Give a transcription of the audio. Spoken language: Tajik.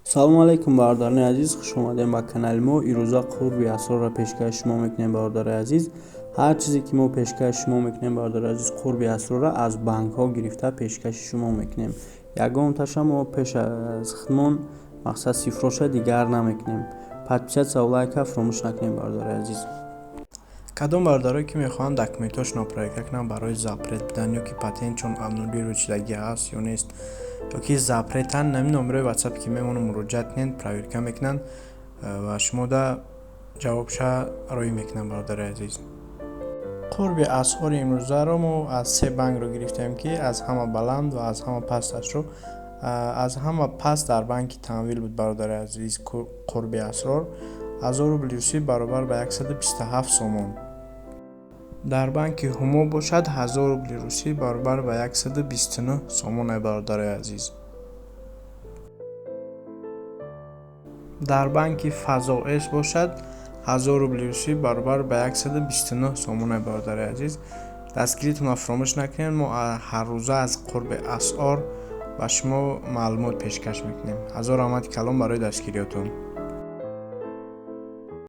салому алайкум бародарони азиз, хуш омадем ба канали мо. ирӯза қурби асрорро пешкаши шумо мекунем бародари азиз. ҳар чизе ки мо пешкаши шумо мекунем бародари азиз, қурби асрорро аз банкҳо гирифта пешкаши шумо мекунем. ягонташа мо пеш аз хидмон мақсад сифроша дигар намекунем. подписатсия ва лайка фаромӯш накунем бародари азиз. кадом бародарое ки мехоҳанд документҳошонро проверка кунанд барои запрет бидан ё ки патент чун обнули ручидагӣ аст ё нест, ё ки запретан нами номерои ватсапе ки мемонанд муроҷиат кунед, проверка мекунанд ва шумода ҷавобша роӣ мекунанд бародари азиз. қурби асъори имрӯзаро мо аз се банкро гирифтем ки аз ҳама баланд ва аз ҳама пасташро. аз ҳама паст дар банки Тамвил буд бародари азиз. қурби асрор 1000 рубли русӣ баробар ба 127 сомон. дар банки ҳумо бошад 1000 рубли русӣ баробар ба 129 сомон бародари азиз. дар банки Фазоэс бошад 1000 рубли русӣ баробар ба 129 сомон бародари азиз. дастгиритонро фаромӯш накунед, мо ҳаррӯза аз қурби асъор ба шумо маълумот пешкаш мекунем. ҳазор раҳмати калон барои дастгириётон.